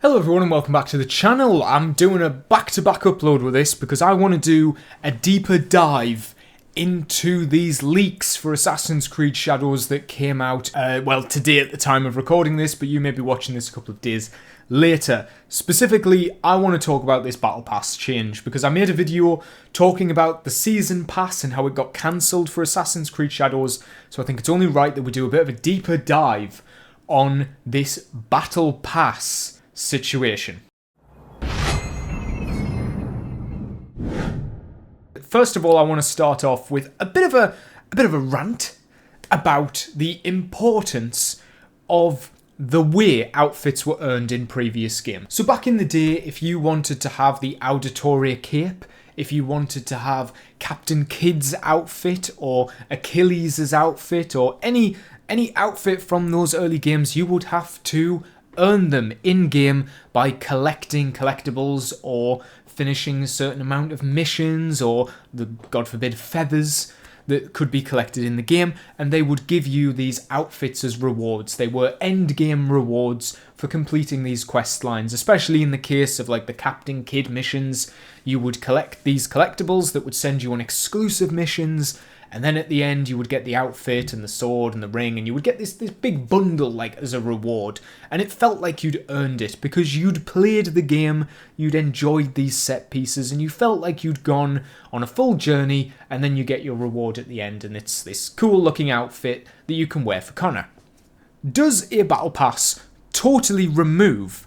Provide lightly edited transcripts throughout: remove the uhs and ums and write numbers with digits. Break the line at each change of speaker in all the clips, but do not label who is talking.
Hello everyone and welcome back to the channel. I'm doing a back-to-back upload with this because I want to do a deeper dive into these leaks for Assassin's Creed Shadows that came out, well, today at the time of recording this, but you may be watching this a couple of days later. Specifically, I want to talk about this Battle Pass change because I made a video talking about the Season Pass and how it got cancelled for Assassin's Creed Shadows, so I think it's only right that we do a bit of a deeper dive on this Battle Pass situation. First of all, I want to start off with a bit of a rant about the importance of the way outfits were earned in previous games. So back in the day, if you wanted to have the Auditoria cape, if you wanted to have Captain Kidd's outfit or Achilles' outfit or any outfit from those early games, you would have to earn them in-game by collecting collectibles or finishing a certain amount of missions or, God forbid, feathers that could be collected in the game, and they would give you these outfits as rewards. They were end-game rewards for completing these quest lines, especially in the case of like the Captain Kidd missions. You would collect these collectibles that would send you on exclusive missions, and then at the end you would get the outfit and the sword and the ring, and you would get this big bundle like as a reward. And it felt like you'd earned it because you'd played the game, you'd enjoyed these set pieces, and you felt like you'd gone on a full journey, and then you get your reward at the end, and it's this cool looking outfit that you can wear for Connor. Does a Battle Pass totally remove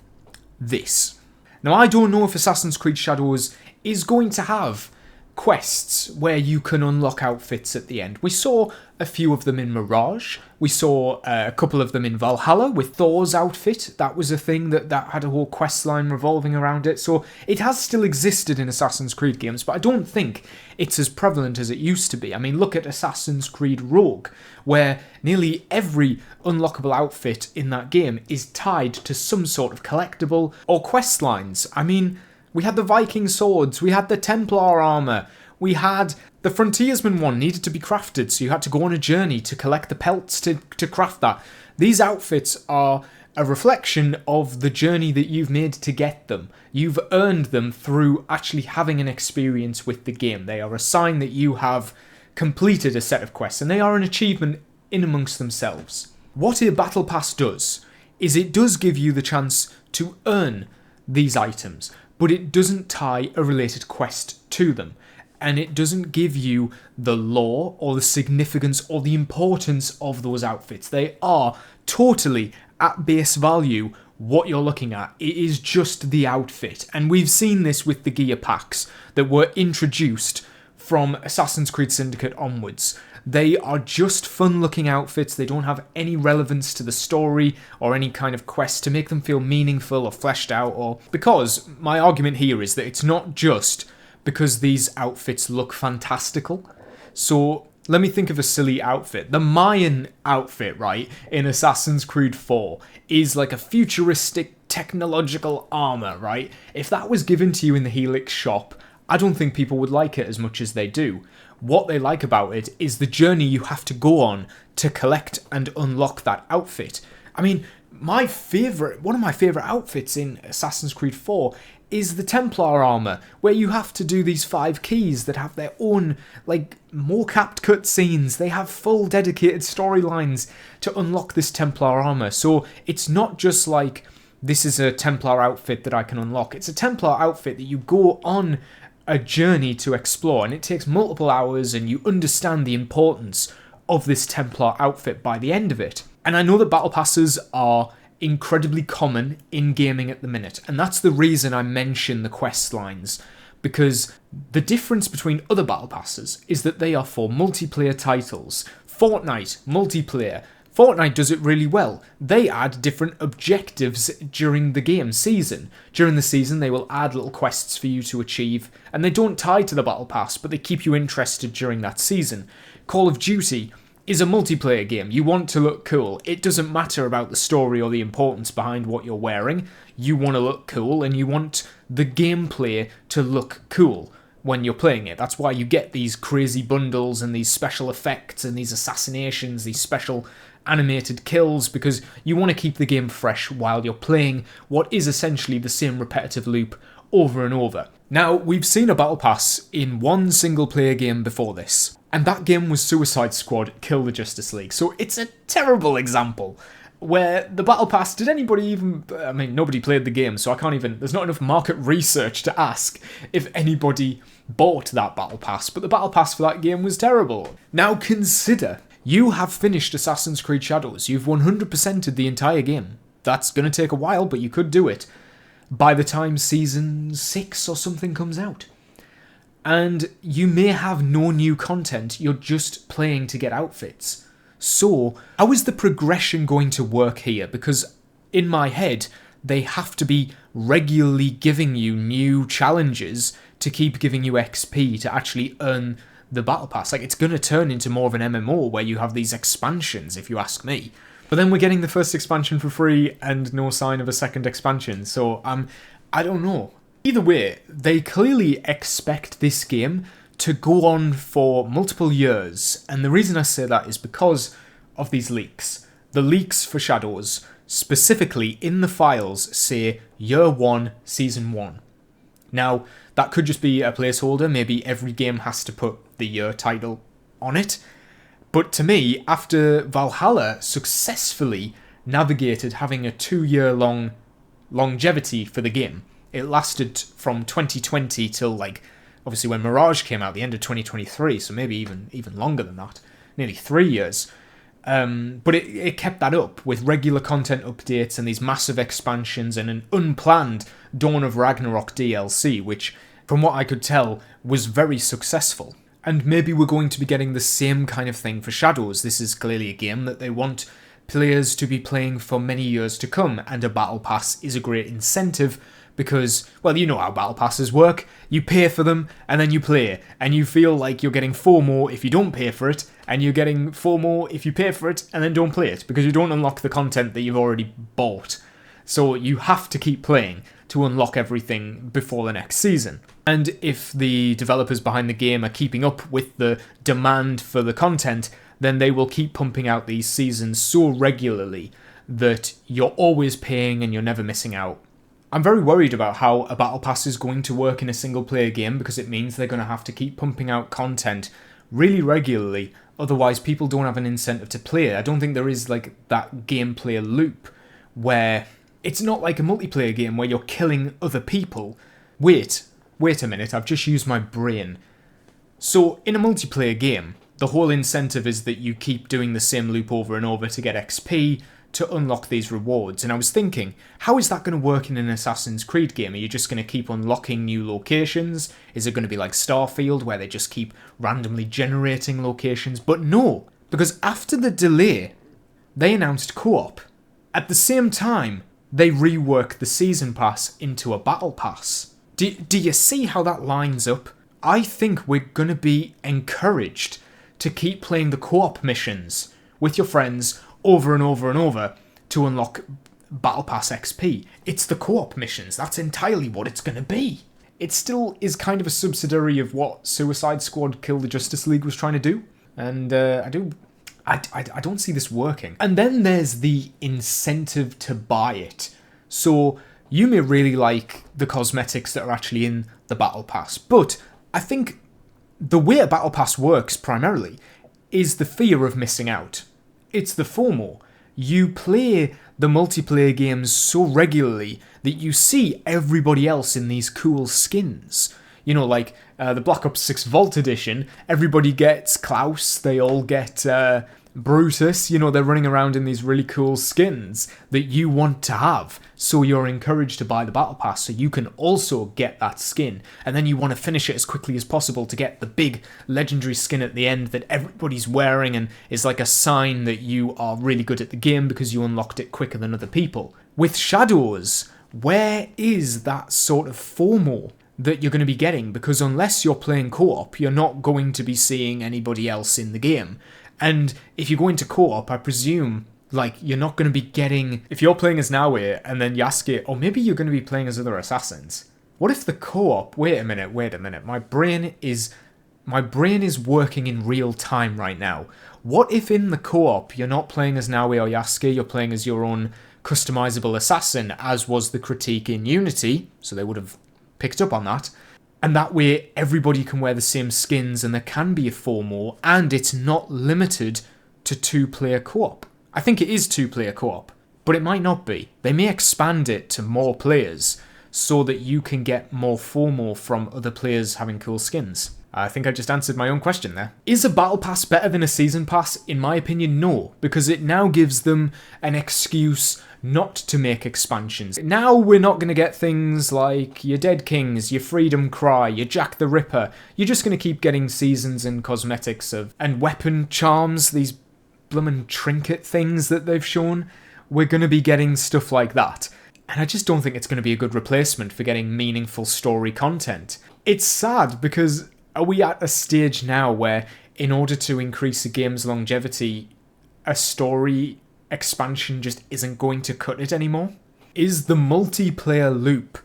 this? Now, I don't know if Assassin's Creed Shadows is going to have quests where you can unlock outfits at the end. We saw a few of them in Mirage. We saw a couple of them in Valhalla with Thor's outfit. That was a thing that had a whole quest line revolving around it. So it has still existed in Assassin's Creed games, but I don't think it's as prevalent as it used to be. I mean, look at Assassin's Creed Rogue, where nearly every unlockable outfit in that game is tied to some sort of collectible or quest lines. I mean, we had the Viking swords, we had the Templar armour, we had the Frontiersman one needed to be crafted, so you had to go on a journey to collect the pelts to craft that. These outfits are a reflection of the journey that you've made to get them. You've earned them through actually having an experience with the game. They are a sign that you have completed a set of quests, and they are an achievement in amongst themselves. What a Battle Pass does is it does give you the chance to earn these items, but it doesn't tie a related quest to them. And it doesn't give you the lore or the significance or the importance of those outfits. They are totally, at base value, what you're looking at. It is just the outfit. And we've seen this with the gear packs that were introduced from Assassin's Creed Syndicate onwards. They are just fun-looking outfits. They don't have any relevance to the story or any kind of quest to make them feel meaningful or fleshed out. Or because my argument here is that it's not just because these outfits look fantastical. So let me think of a silly outfit. The Mayan outfit, right, in Assassin's Creed 4 is like a futuristic technological armor, right? If that was given to you in the Helix shop, I don't think people would like it as much as they do. What they like about it is the journey you have to go on to collect and unlock that outfit. I mean, one of my favourite outfits in Assassin's Creed 4 is the Templar armour, where you have to do these 5 keys that have their own, like, mocapped cutscenes. They have full dedicated storylines to unlock this Templar armour. So it's not just like, this is a Templar outfit that I can unlock. It's a Templar outfit that you go on a journey to explore, and it takes multiple hours, and you understand the importance of this Templar outfit by the end of it. And I know that battle passes are incredibly common in gaming at the minute, and that's the reason I mention the quest lines, because the difference between other battle passes is that they are for multiplayer titles. Fortnite multiplayer. Fortnite does it really well. They add different objectives during the game season. During the season, they will add little quests for you to achieve, and they don't tie to the Battle Pass, but they keep you interested during that season. Call of Duty is a multiplayer game. You want to look cool. It doesn't matter about the story or the importance behind what you're wearing. You want to look cool, and you want the gameplay to look cool when you're playing it. That's why you get these crazy bundles and these special effects and these assassinations, these special animated kills, because you want to keep the game fresh while you're playing what is essentially the same repetitive loop over and over. Now, we've seen a battle pass in one single player game before this, and that game was Suicide Squad Kill the Justice League, so it's a terrible example where the battle pass, did anybody even, I mean, nobody played the game, so I can't even, there's not enough market research to ask if anybody bought that battle pass, but the battle pass for that game was terrible. Now consider, you have finished Assassin's Creed Shadows, you've 100%ed the entire game. That's going to take a while, but you could do it by the time Season 6 or something comes out. And you may have no new content, you're just playing to get outfits. So, how is the progression going to work here? Because in my head, they have to be regularly giving you new challenges to keep giving you XP to actually earn the battle pass. Like, it's going to turn into more of an MMO where you have these expansions, if you ask me. But then we're getting the first expansion for free and no sign of a second expansion. So, I don't know. Either way, they clearly expect this game to go on for multiple years, and the reason I say that is because of these leaks. The leaks for Shadows, specifically in the files, say Year 1, Season 1. Now, that could just be a placeholder, maybe every game has to put the year title on it, but to me, after Valhalla successfully navigated having a 2-year-long longevity for the game, it lasted from 2020 till, like, obviously when Mirage came out, the end of 2023, so maybe even longer than that, nearly 3 years. But it kept that up with regular content updates and these massive expansions and an unplanned Dawn of Ragnarok DLC, which, from what I could tell, was very successful. And maybe we're going to be getting the same kind of thing for Shadows. This is clearly a game that they want players to be playing for many years to come, and a battle pass is a great incentive because, well, you know how battle passes work. You pay for them, and then you play, and you feel like you're getting FOMO if you don't pay for it, and you're getting FOMO if you pay for it and then don't play it, because you don't unlock the content that you've already bought. So you have to keep playing to unlock everything before the next season. And if the developers behind the game are keeping up with the demand for the content, then they will keep pumping out these seasons so regularly that you're always paying and you're never missing out. I'm very worried about how a battle pass is going to work in a single player game, because it means they're going to have to keep pumping out content really regularly, otherwise people don't have an incentive to play. I don't think there is like that gameplay loop where it's not like a multiplayer game where you're killing other people. Wait a minute, I've just used my brain. So in a multiplayer game, the whole incentive is that you keep doing the same loop over and over to get XP, to unlock these rewards. And I was thinking, how is that going to work in an Assassin's Creed game? Are you just going to keep unlocking new locations? Is it going to be like Starfield, where they just keep randomly generating locations? But no, because after the delay, they announced co-op. At the same time, they reworked the Season Pass into a Battle Pass. Do you see how that lines up? I think we're going to be encouraged to keep playing the co-op missions with your friends over and over and over to unlock Battle Pass XP. It's the co-op missions. That's entirely what it's going to be. It still is kind of a subsidiary of what Suicide Squad Kill the Justice League was trying to do. And I don't see this working. And then there's the incentive to buy it. So you may really like the cosmetics that are actually in the Battle Pass, but I think the way a Battle Pass works primarily is the fear of missing out. It's the FOMO. You play the multiplayer games so regularly that you see everybody else in these cool skins. You know, like the Black Ops 6 Vault Edition, everybody gets Klaus, they all get Brutus, you know, they're running around in these really cool skins that you want to have. So you're encouraged to buy the Battle Pass so you can also get that skin. And then you want to finish it as quickly as possible to get the big legendary skin at the end that everybody's wearing and is like a sign that you are really good at the game because you unlocked it quicker than other people. With Shadows, where is that sort of FOMO that you're going to be getting? Because unless you're playing co-op, you're not going to be seeing anybody else in the game. And if you go into co-op, I presume, like, you're not going to be getting... If you're playing as Norway and then Yasuke, or maybe you're going to be playing as other assassins. What if the co-op... Wait a minute. My brain is working in real time right now. what if in the co-op you're not playing as Naue or Yasuke, you're playing as your own customizable assassin, as was the critique in Unity, so they would have picked up on that. And that way everybody can wear the same skins and there can be a formal, and it's not limited to 2-player co-op. I think it is 2-player co-op, but it might not be. They may expand it to more players so that you can get more formal from other players having cool skins. I think I just answered my own question there. Is a battle pass better than a season pass? In my opinion, no, because it now gives them an excuse not to make expansions. Now we're not going to get things like your Dead Kings, your Freedom Cry, your Jack the Ripper. You're just going to keep getting seasons and cosmetics and weapon charms, these bloomin' trinket things that they've shown. We're going to be getting stuff like that. And I just don't think it's going to be a good replacement for getting meaningful story content. It's sad because are we at a stage now where in order to increase a game's longevity, a story expansion just isn't going to cut it anymore? Is the multiplayer loop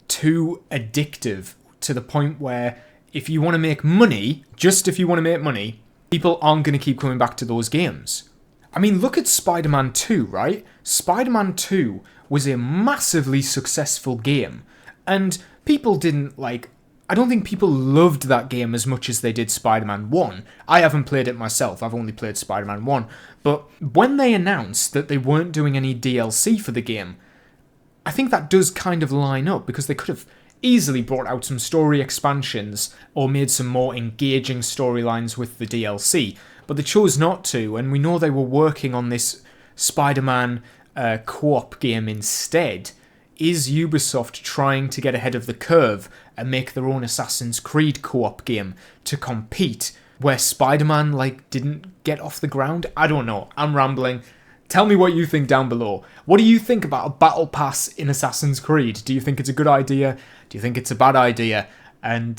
too addictive to the point where if you want to make money, just if you want to make money, people aren't going to keep coming back to those games? I mean, look at Spider-Man 2, right? Spider-Man 2 was a massively successful game, and people didn't I don't think people loved that game as much as they did Spider-Man 1. I haven't played it myself, I've only played Spider-Man 1. But when they announced that they weren't doing any DLC for the game, I think that does kind of line up, because they could have easily brought out some story expansions or made some more engaging storylines with the DLC. But they chose not to, and we know they were working on this Spider-Man co-op game instead. Is Ubisoft trying to get ahead of the curve and make their own Assassin's Creed co-op game to compete where Spider-Man didn't get off the ground? I don't know. I'm rambling. Tell me what you think down below. What do you think about a battle pass in Assassin's Creed? Do you think it's a good idea? Do you think it's a bad idea? And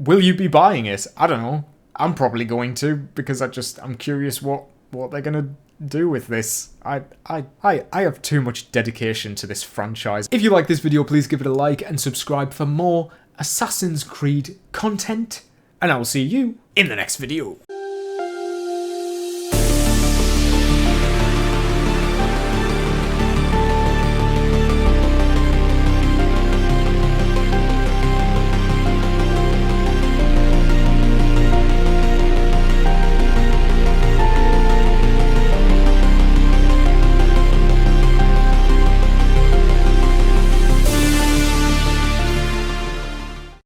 will you be buying it? I don't know. I'm probably going to, because I'm curious what they're going to do with this. I have too much dedication to this franchise. If you like this video, please give it a like and subscribe for more Assassin's Creed content. And I will see you in the next video.